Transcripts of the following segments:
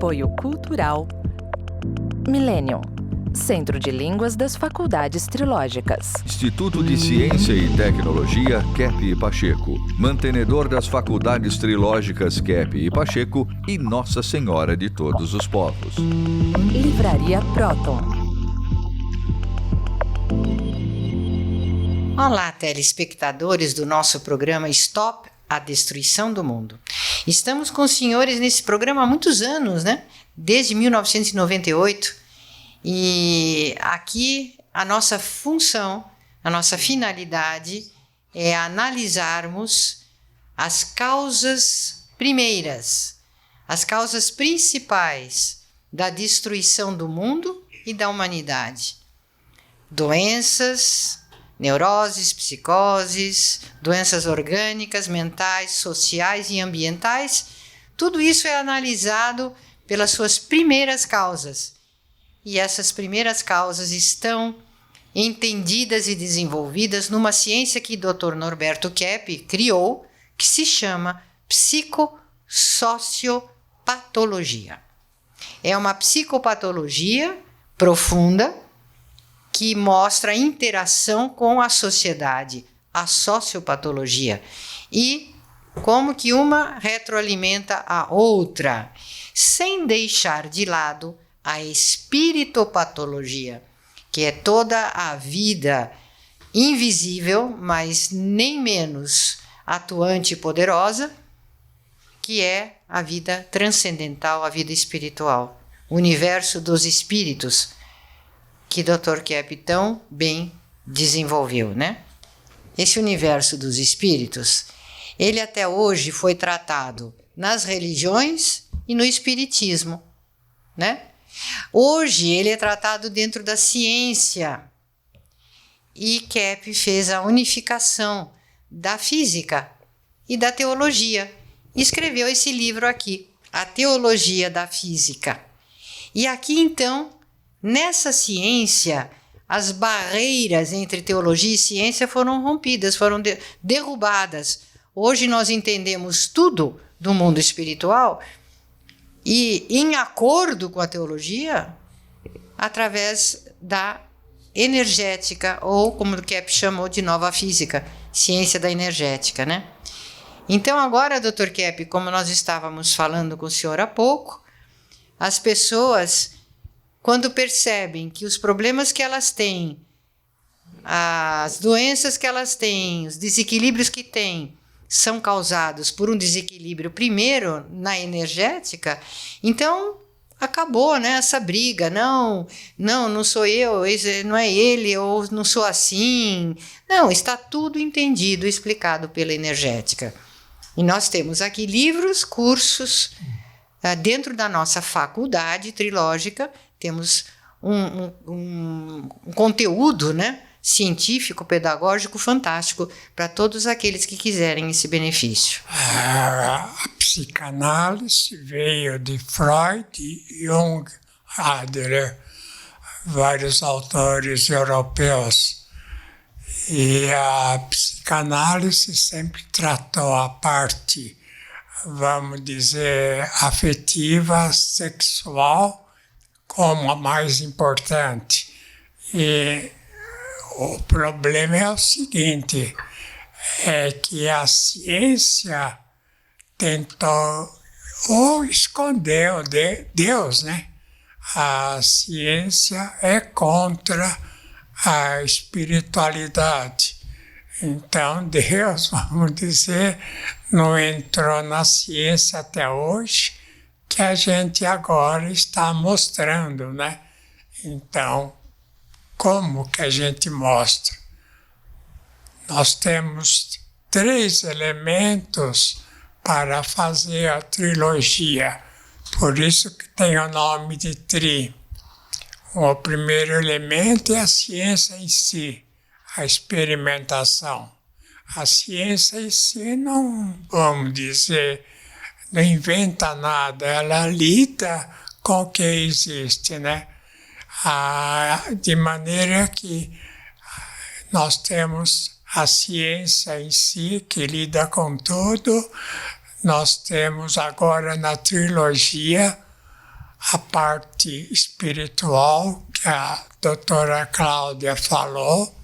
Apoio Cultural Millennium, Centro de Línguas das Faculdades Trilógicas. Instituto de Ciência e Tecnologia Kepp e Pacheco, mantenedor das Faculdades Trilógicas Kepp e Pacheco e Nossa Senhora de Todos os Povos. Livraria Próton. Olá, telespectadores do nosso programa Stop a Destruição do Mundo. Estamos com os senhores nesse programa há muitos anos, né? Desde 1998. E aqui a nossa função, a nossa finalidade é analisarmos as causas primeiras, as causas principais da destruição do mundo e da humanidade. Doenças, neuroses, psicoses, doenças orgânicas, mentais, sociais e ambientais, tudo isso é analisado pelas suas primeiras causas. E essas primeiras causas estão entendidas e desenvolvidas numa ciência que o Dr. Norberto Kepp criou, que se chama psicossociopatologia. É uma psicopatologia profunda que mostra a interação com a sociedade, a sociopatologia, e como que uma retroalimenta a outra, sem deixar de lado a espiritopatologia, que é toda a vida invisível, mas nem menos atuante e poderosa, que é a vida transcendental, a vida espiritual, o universo dos espíritos, que Dr. Kepp tão bem desenvolveu, né? Esse universo dos espíritos, ele até hoje foi tratado nas religiões e no espiritismo, né? Hoje ele é tratado dentro da ciência e Kepp fez a unificação da física e da teologia. Escreveu esse livro aqui, A Teologia da Física. E aqui então, nessa ciência, as barreiras entre teologia e ciência foram rompidas, foram derrubadas. Hoje nós entendemos tudo do mundo espiritual e em acordo com a teologia, através da energética, ou como o Kepp chamou de nova física, ciência da energética, né? Então agora, Dr. Kepp, como nós estávamos falando com o senhor há pouco, as pessoas, quando percebem que os problemas que elas têm, as doenças que elas têm, os desequilíbrios que têm, são causados por um desequilíbrio primeiro na energética, então acabou, né, essa briga, não sou eu, não é ele, eu não sou assim. Não, está tudo entendido, explicado pela energética. E nós temos aqui livros, cursos, dentro da nossa faculdade trilógica, temos um conteúdo, né, científico, pedagógico fantástico para todos aqueles que quiserem esse benefício. A psicanálise veio de Freud, Jung, Adler, vários autores europeus. E a psicanálise sempre tratou a parte, vamos dizer, afetiva, sexual, como a mais importante. E o problema é o seguinte, é que a ciência tentou ou escondeu Deus, né? A ciência é contra a espiritualidade. Então Deus, vamos dizer, não entrou na ciência até hoje, que a gente agora está mostrando, né? Então, como que a gente mostra? Nós temos 3 elementos para fazer a trilogia, por isso que tem o nome de tri. O primeiro elemento é a ciência em si, a experimentação. A ciência em si não, vamos dizer, não inventa nada, ela lida com o que existe, né? De maneira que nós temos a ciência em si, que lida com tudo. Nós temos agora na trilogia a parte espiritual que a doutora Cláudia falou,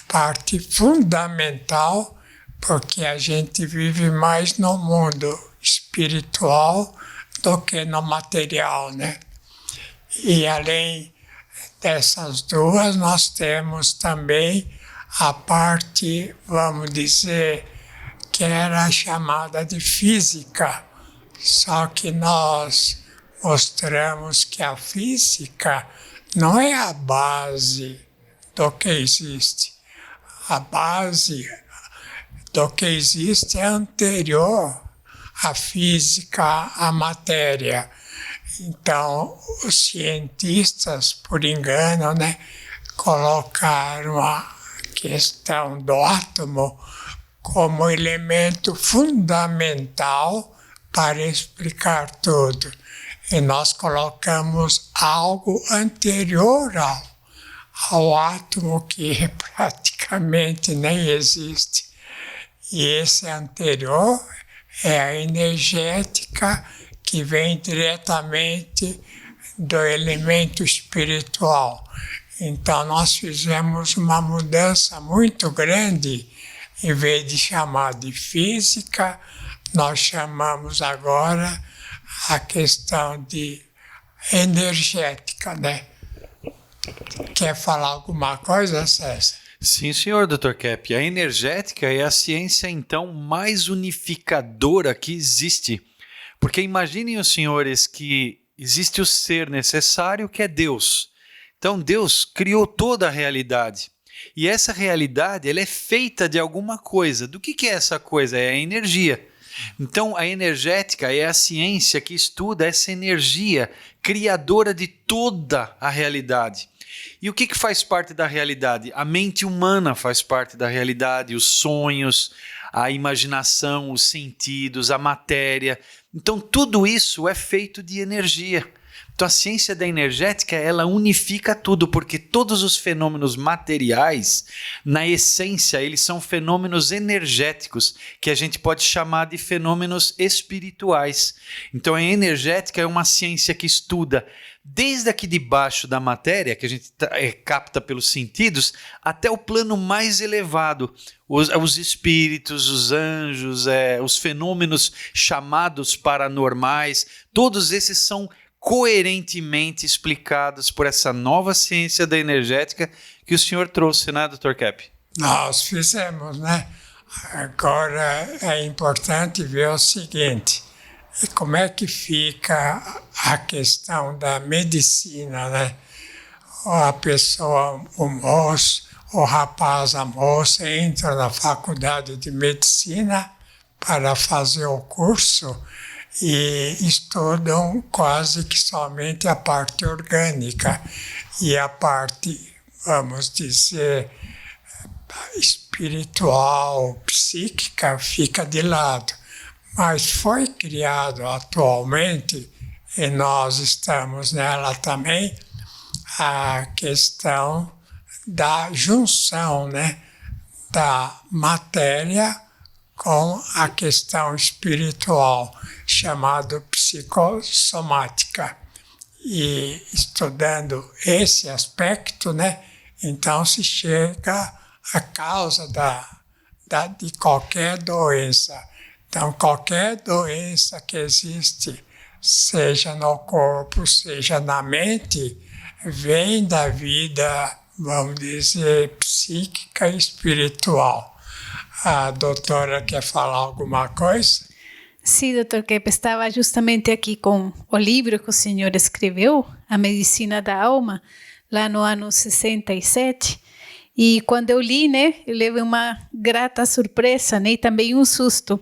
parte fundamental, porque a gente vive mais no mundo espiritual do que no material, né? E além dessas duas, nós temos também a parte, vamos dizer, que era chamada de física, só que nós mostramos que a física não é a base do que existe. A base do que existe é anterior à física, à matéria. Então, os cientistas, por engano, né, colocaram a questão do átomo como elemento fundamental para explicar tudo. E nós colocamos algo anterior ao átomo que praticamente nem existe. E esse anterior é a energética que vem diretamente do elemento espiritual. Então nós fizemos uma mudança muito grande. Em vez de chamar de física, nós chamamos agora a questão de energética, né? Quer falar alguma coisa, César? Sim, senhor, Dr. Kepp. A energética é a ciência, então, mais unificadora que existe. Porque imaginem os senhores que existe o ser necessário, que é Deus. Então, Deus criou toda a realidade. E essa realidade, ela é feita de alguma coisa. Do que é essa coisa? É a energia. Então, a energética é a ciência que estuda essa energia criadora de toda a realidade. E o que faz parte da realidade? A mente humana faz parte da realidade, os sonhos, a imaginação, os sentidos, a matéria. Então, tudo isso é feito de energia. Então, a ciência da energética, ela unifica tudo, porque todos os fenômenos materiais, na essência, eles são fenômenos energéticos, que a gente pode chamar de fenômenos espirituais. Então, a energética é uma ciência que estuda desde aqui de baixo da matéria, que a gente capta pelos sentidos, até o plano mais elevado, os espíritos, os anjos, os fenômenos chamados paranormais, todos esses são coerentemente explicados por essa nova ciência da energética que o senhor trouxe, né, Dr. Kepp? Nós fizemos, né? Agora é importante ver o seguinte, como é que fica a questão da medicina, né? A pessoa, o moço, o rapaz, a moça entra na faculdade de medicina para fazer o curso e estudam quase que somente a parte orgânica e a parte, vamos dizer, espiritual, psíquica fica de lado. Mas foi criado atualmente, e nós estamos nela também, a questão da junção, né, da matéria com a questão espiritual, chamado psicossomática. E estudando esse aspecto, né, então se chega à causa de qualquer doença. Então, qualquer doença que existe, seja no corpo, seja na mente, vem da vida, vamos dizer, psíquica e espiritual. A doutora quer falar alguma coisa? Sim, Dr. Kepp, estava justamente aqui com o livro que o senhor escreveu, A Medicina da Alma, lá no ano 67. E quando eu li, né, eu levei uma grata surpresa, né, e também um susto,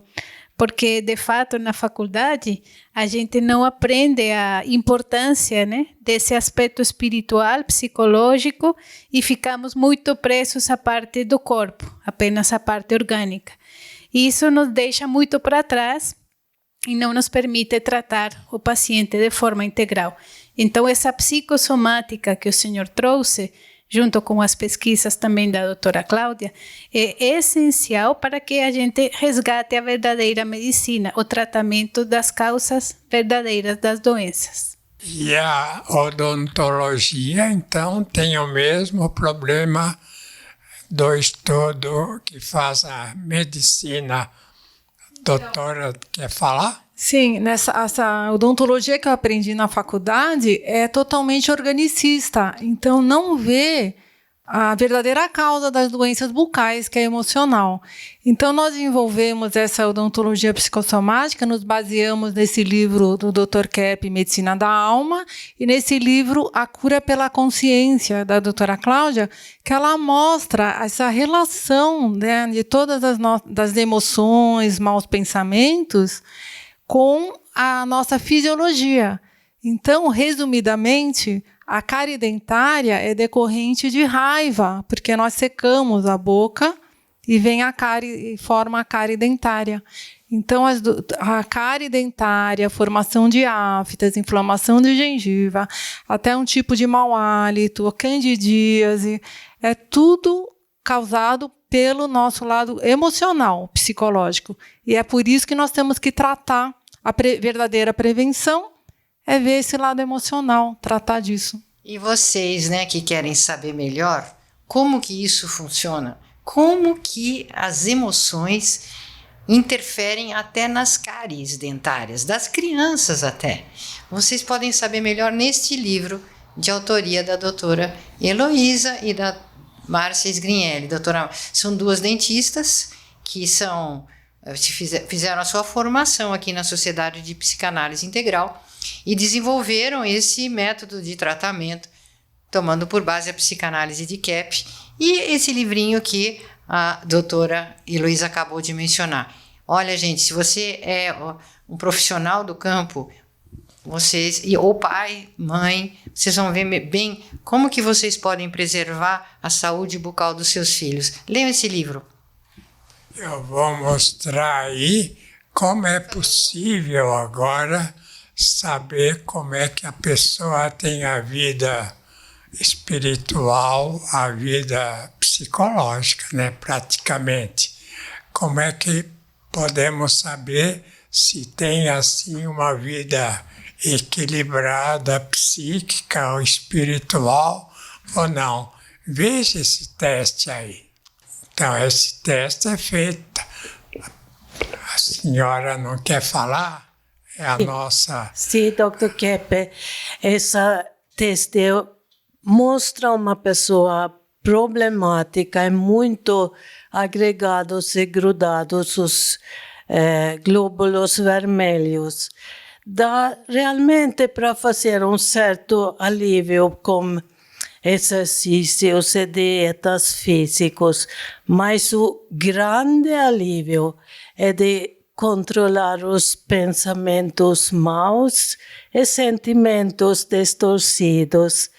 porque, de fato, na faculdade, a gente não aprende a importância, né, desse aspecto espiritual, psicológico, e ficamos muito presos à parte do corpo, apenas à parte orgânica. E isso nos deixa muito para trás e não nos permite tratar o paciente de forma integral. Então, essa psicossomática que o senhor trouxe, junto com as pesquisas também da doutora Cláudia, é essencial para que a gente resgate a verdadeira medicina, o tratamento das causas verdadeiras das doenças. E a odontologia, então, tem o mesmo problema do estudo que faz a medicina. Doutora, quer falar? Sim, essa odontologia que eu aprendi na faculdade é totalmente organicista, então não vê a verdadeira causa das doenças bucais, que é emocional. Então nós desenvolvemos essa odontologia psicossomática, nos baseamos nesse livro do Dr. Kepp, Medicina da Alma, e nesse livro A Cura pela Consciência, da doutora Cláudia, que ela mostra essa relação, né, de todas das emoções, maus pensamentos, com a nossa fisiologia. Então, resumidamente, a cárie dentária é decorrente de raiva, porque nós secamos a boca e vem a cárie e forma a cárie dentária. Então, a cárie dentária, a formação de aftas, inflamação de gengiva, até um tipo de mau hálito, candidíase, é tudo causado pelo nosso lado emocional, psicológico. E é por isso que nós temos que tratar a verdadeira prevenção, é ver esse lado emocional, tratar disso. E vocês, né, que querem saber melhor como que isso funciona, como que as emoções interferem até nas cáries dentárias, das crianças até. Vocês podem saber melhor neste livro de autoria da doutora Heloísa e da Márcia Sgrinelli. Doutora, são duas dentistas que fizeram a sua formação aqui na Sociedade de Psicanálise Integral e desenvolveram esse método de tratamento, tomando por base a psicanálise de Kepp e esse livrinho que a doutora Heloísa acabou de mencionar. Olha, gente, se você é um profissional do campo, vocês, ou pai, mãe, vocês vão ver bem como que vocês podem preservar a saúde bucal dos seus filhos. Leiam esse livro. Eu vou mostrar aí como é possível agora saber como é que a pessoa tem a vida espiritual, a vida psicológica, né, praticamente. Como é que podemos saber se tem assim uma vida equilibrada, psíquica ou espiritual ou não? Veja esse teste aí. Então, esse teste é feito. A senhora não quer falar? É a nossa... Sim, Dr. Kepp, essa teste mostra uma pessoa problemática, é muito agregados e grudados os glóbulos vermelhos. Dá realmente para fazer um certo alívio com exercícios e dietas físicos, mas o grande alívio é de controlar os pensamentos maus e sentimentos distorcidos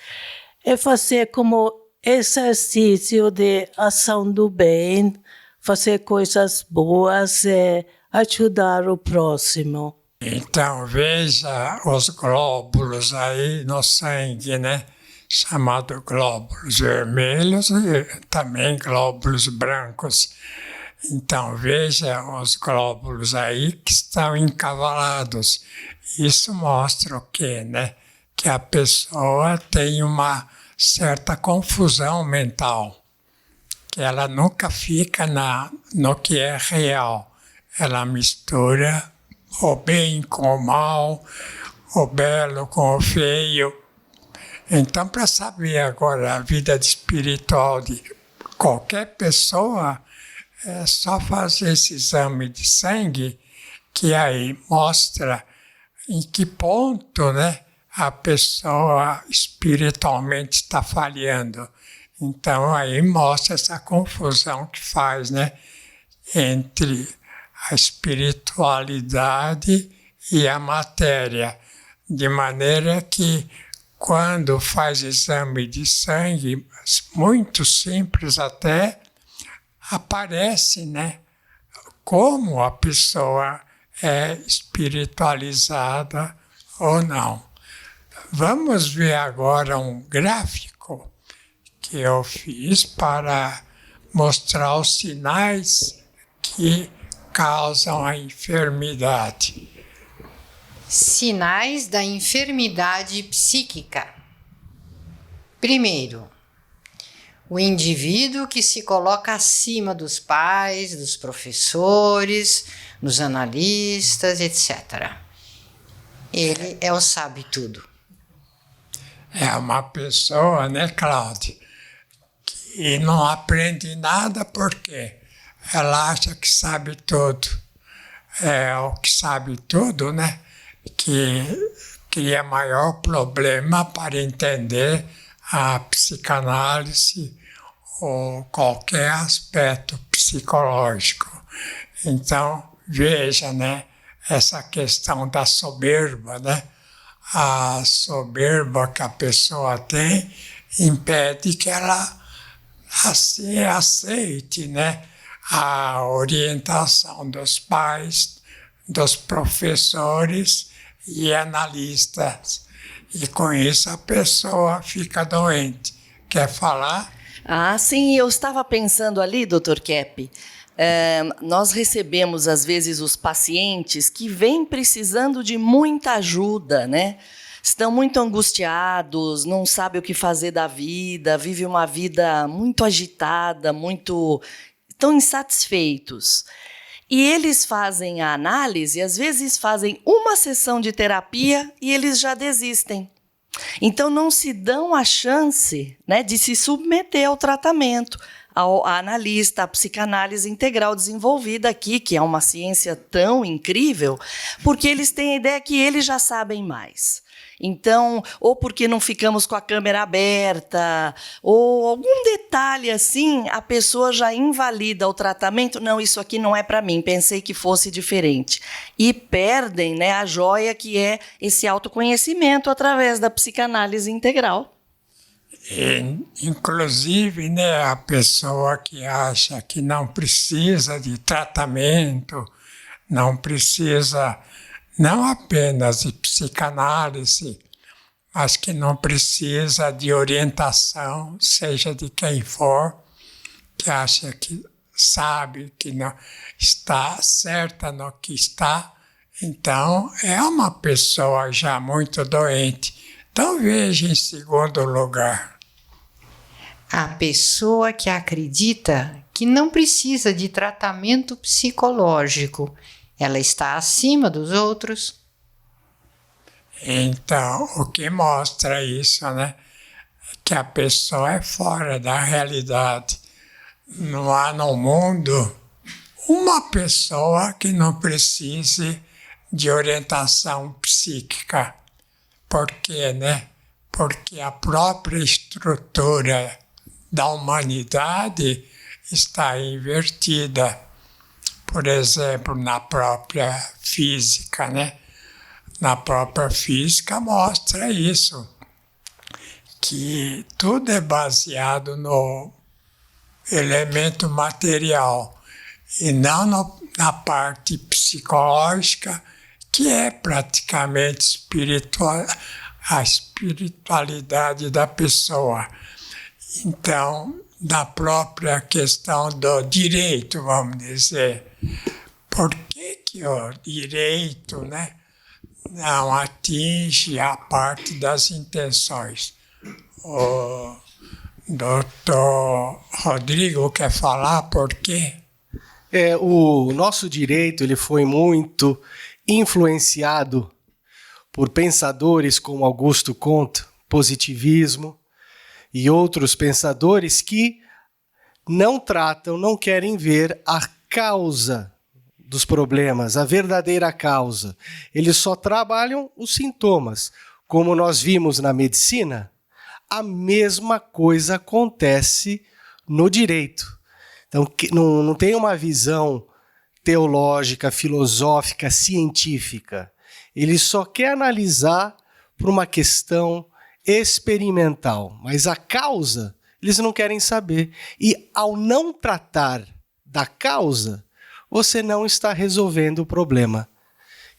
e fazer como exercício de ação do bem, fazer coisas boas e ajudar o próximo. Então, veja os glóbulos aí no sangue, né? Chamado glóbulos vermelhos e também glóbulos brancos. Então, veja os glóbulos aí que estão encavalados. Isso mostra o quê, né? Que a pessoa tem uma certa confusão mental, que ela nunca fica no que é real. Ela mistura o bem com o mal, o belo com o feio. Então, para saber agora a vida espiritual de qualquer pessoa, é só fazer esse exame de sangue, que aí mostra em que ponto, né, a pessoa espiritualmente está falhando. Então, aí mostra essa confusão que faz, né, entre a espiritualidade e a matéria, de maneira que quando faz exame de sangue, muito simples até, aparece, né, como a pessoa é espiritualizada ou não. Vamos ver agora um gráfico que eu fiz para mostrar os sinais que causam a enfermidade. Sinais da enfermidade psíquica. Primeiro, o indivíduo que se coloca acima dos pais, dos professores, dos analistas, etc. Ele é o sabe-tudo. É uma pessoa, né, Cláudia, que não aprende nada porque ela acha que sabe tudo. É o que sabe tudo, né, que cria maior problema para entender a psicanálise ou qualquer aspecto psicológico. Então, veja, né, essa questão da soberba, né? A soberba que a pessoa tem impede que ela aceite, né, a orientação dos pais, dos professores e analistas. E com isso a pessoa fica doente. Quer falar? Ah, sim, eu estava pensando ali, Dr. Kepp, nós recebemos às vezes os pacientes que vêm precisando de muita ajuda, né? Estão muito angustiados, não sabem o que fazer da vida, vivem uma vida muito agitada, estão insatisfeitos. E eles fazem a análise, às vezes fazem uma sessão de terapia e eles já desistem. Então não se dão a chance, né, de se submeter ao tratamento, a analista, a psicanálise integral desenvolvida aqui, que é uma ciência tão incrível, porque eles têm a ideia que eles já sabem mais. Então, ou porque não ficamos com a câmera aberta, ou algum detalhe assim, a pessoa já invalida o tratamento. Não, isso aqui não é para mim, pensei que fosse diferente. E perdem, né, a joia que é esse autoconhecimento através da psicanálise integral. Inclusive, né, a pessoa que acha que não precisa de tratamento, não precisa não apenas de psicanálise, mas que não precisa de orientação, seja de quem for, que acha que sabe que não está certa no que está, então é uma pessoa já muito doente. Então veja em segundo lugar. A pessoa que acredita que não precisa de tratamento psicológico, ela está acima dos outros. Então, o que mostra isso, né? Que a pessoa é fora da realidade. Não há no mundo uma pessoa que não precise de orientação psíquica. Por quê, né? Porque a própria estrutura da humanidade está invertida. Por exemplo, na própria física, né? Na própria física mostra isso, que tudo é baseado no elemento material e não na parte psicológica, que é praticamente a espiritualidade da pessoa. Então, na própria questão do direito, vamos dizer, por que o direito, né, não atinge a parte das intenções? O doutor Rodrigo quer falar por quê? O nosso direito ele foi muito influenciado por pensadores como Augusto Comte, positivismo, e outros pensadores que não tratam, não querem ver a causa dos problemas, a verdadeira causa. Eles só trabalham os sintomas. Como nós vimos na medicina, a mesma coisa acontece no direito. Então, não tem uma visão teológica, filosófica, científica. Ele só quer analisar por uma questão experimental, mas a causa eles não querem saber. E ao não tratar da causa, você não está resolvendo o problema.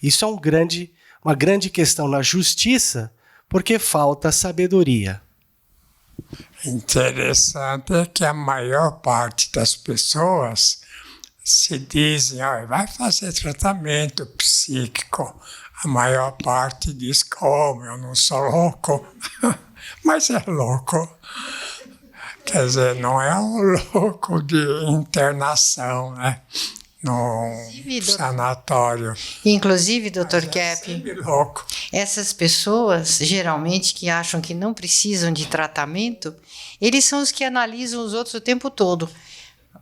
Isso é uma grande questão na justiça, porque falta sabedoria. Interessante é que a maior parte das pessoas se dizem, vai fazer tratamento psíquico, a maior parte diz como eu não sou louco, mas é louco. Quer dizer, não é um louco de internação, né? No sanatório. Inclusive, Dr. Kepp, Louco. essas pessoas, geralmente, que acham que não precisam de tratamento, eles são os que analisam os outros o tempo todo.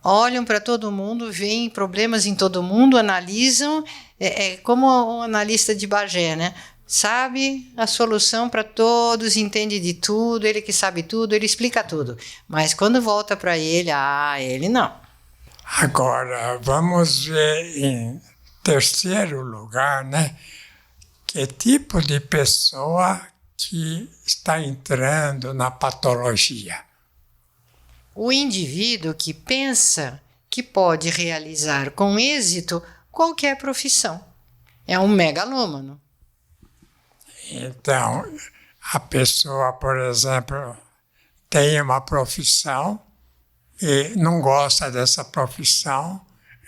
Olham para todo mundo, veem problemas em todo mundo, analisam, como um analista de Bagé, né? Sabe a solução para todos, entende de tudo, ele que sabe tudo, ele explica tudo. Mas quando volta para ele, ele não. Agora, vamos ver em terceiro lugar, né? Que tipo de pessoa que está entrando na patologia? O indivíduo que pensa que pode realizar com êxito qualquer profissão. É um megalômano. Então, a pessoa, por exemplo, tem uma profissão e não gosta dessa profissão,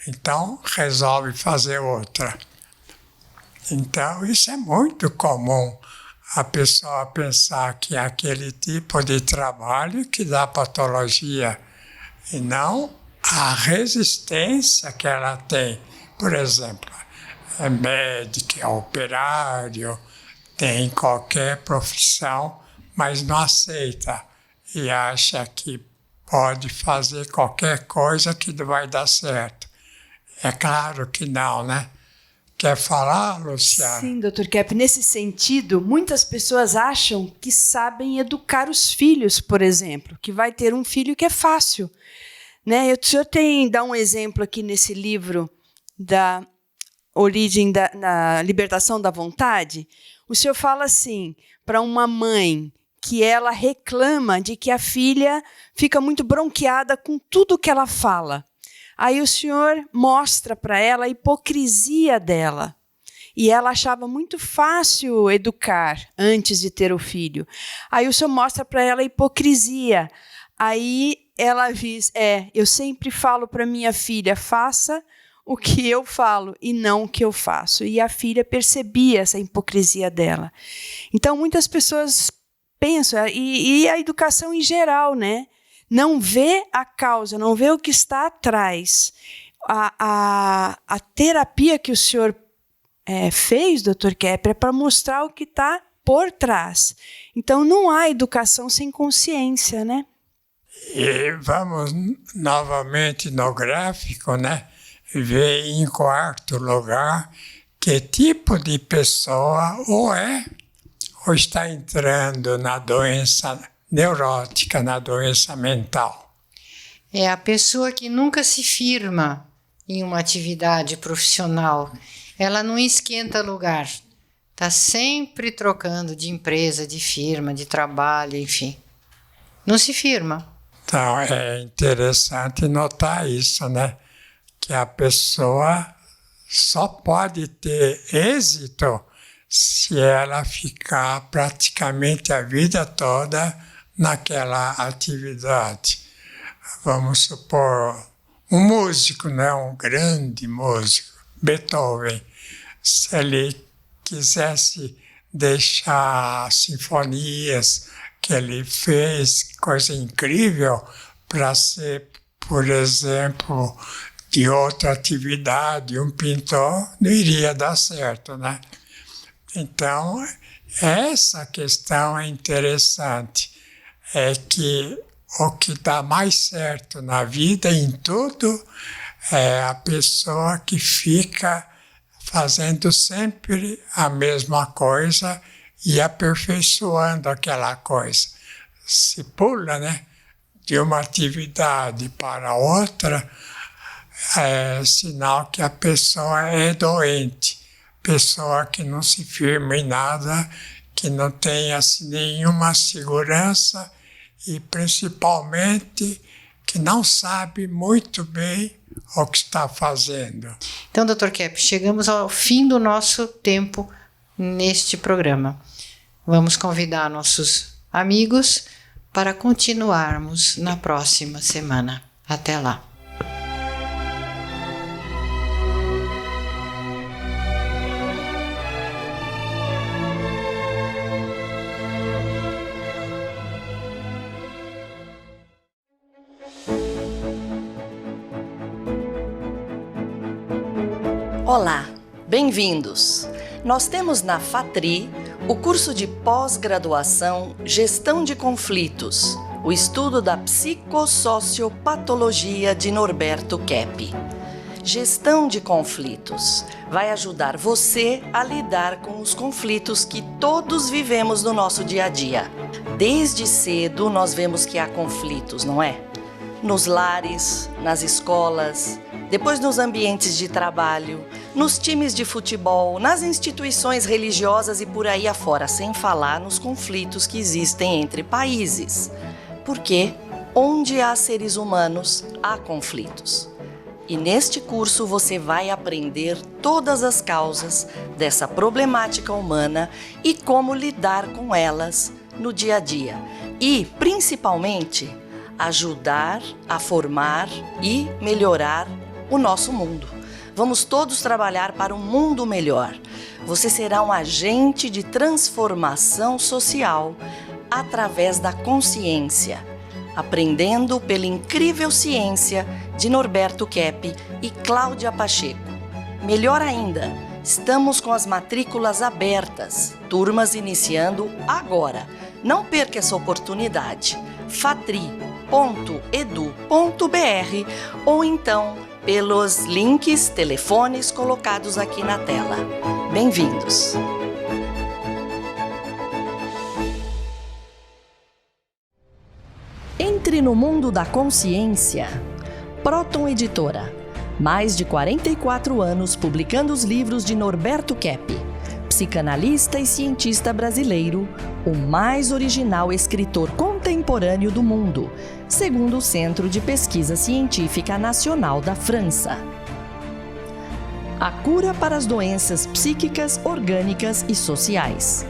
então resolve fazer outra. Então, isso é muito comum, a pessoa pensar que é aquele tipo de trabalho que dá patologia, e não a resistência que ela tem. Por exemplo, é médico, é operário, tem qualquer profissão, mas não aceita e acha que pode fazer qualquer coisa que vai dar certo. É claro que não, né? Quer falar, Luciana? Sim, Dr. Kepp. Nesse sentido, muitas pessoas acham que sabem educar os filhos, por exemplo, que vai ter um filho que é fácil. Né? O senhor dá um exemplo aqui nesse livro da origem na libertação da vontade. O senhor fala assim, para uma mãe que ela reclama de que a filha fica muito bronqueada com tudo que ela fala. Aí o senhor mostra para ela a hipocrisia dela. E ela achava muito fácil educar antes de ter o filho. Aí o senhor mostra para ela a hipocrisia. Aí ela diz, eu sempre falo para minha filha, faça o que eu falo e não o que eu faço. E a filha percebia essa hipocrisia dela. Então, muitas pessoas pensam, e a educação em geral, né? Não vê a causa, não vê o que está atrás. A terapia que o senhor fez, Dr. Kepp, é para mostrar o que está por trás. Então, não há educação sem consciência, né? E vamos novamente no gráfico, né? Ver em quarto lugar que tipo de pessoa ou está entrando na doença neurótica, na doença mental. É a pessoa que nunca se firma em uma atividade profissional. Ela não esquenta lugar. Está sempre trocando de empresa, de firma, de trabalho, enfim. Não se firma. Então, é interessante notar isso, né? Que a pessoa só pode ter êxito se ela ficar praticamente a vida toda naquela atividade. Vamos supor, um músico, né? Um grande músico, Beethoven, se ele quisesse deixar sinfonias que ele fez, coisa incrível, para ser, por exemplo, de outra atividade, um pintor, não iria dar certo, né? Então, essa questão é interessante, é que o que dá mais certo na vida, em tudo, é a pessoa que fica fazendo sempre a mesma coisa e aperfeiçoando aquela coisa. Se pula, né, de uma atividade para outra, é sinal que a pessoa é doente. Pessoa que não se firma em nada, que não tem assim, nenhuma segurança e, principalmente, que não sabe muito bem o que está fazendo. Então, Dr. Kepp, chegamos ao fim do nosso tempo neste programa. Vamos convidar nossos amigos para continuarmos na próxima semana. Até lá. Olá, bem-vindos! Nós temos na FATRI o curso de pós-graduação Gestão de Conflitos, o estudo da psicossociopatologia de Norberto Keppe. Gestão de conflitos vai ajudar você a lidar com os conflitos que todos vivemos no nosso dia a dia. Desde cedo nós vemos que há conflitos, não é? Nos lares, nas escolas, depois nos ambientes de trabalho, nos times de futebol, nas instituições religiosas e por aí afora, sem falar nos conflitos que existem entre países. Porque onde há seres humanos, há conflitos. E neste curso você vai aprender todas as causas dessa problemática humana e como lidar com elas no dia a dia. E, principalmente, ajudar a formar e melhorar o nosso mundo. Vamos todos trabalhar para um mundo melhor. Você será um agente de transformação social através da consciência, aprendendo pela incrível ciência de Norberto Keppe e Cláudia Pacheco. Melhor ainda, estamos com as matrículas abertas, turmas iniciando agora. Não perca essa oportunidade. fatri.edu.br ou então pelos links, telefones colocados aqui na tela. Bem-vindos! Entre no mundo da consciência. Proton Editora. Mais de 44 anos publicando os livros de Norberto Keppe, psicanalista e cientista brasileiro, o mais original escritor contemporâneo do mundo, segundo o Centro de Pesquisa Científica Nacional da França. A cura para as doenças psíquicas, orgânicas e sociais.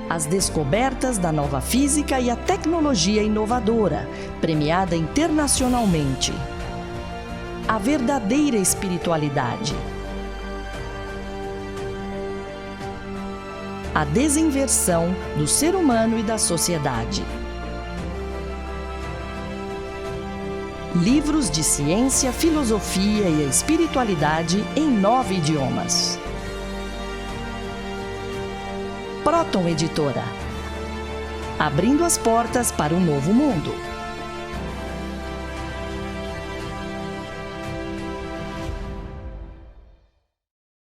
As descobertas da nova física e a tecnologia inovadora, premiada internacionalmente. A verdadeira espiritualidade. A desinversão do ser humano e da sociedade. Livros de ciência, filosofia e espiritualidade em 9 idiomas. Proton Editora. Abrindo as portas para um novo mundo.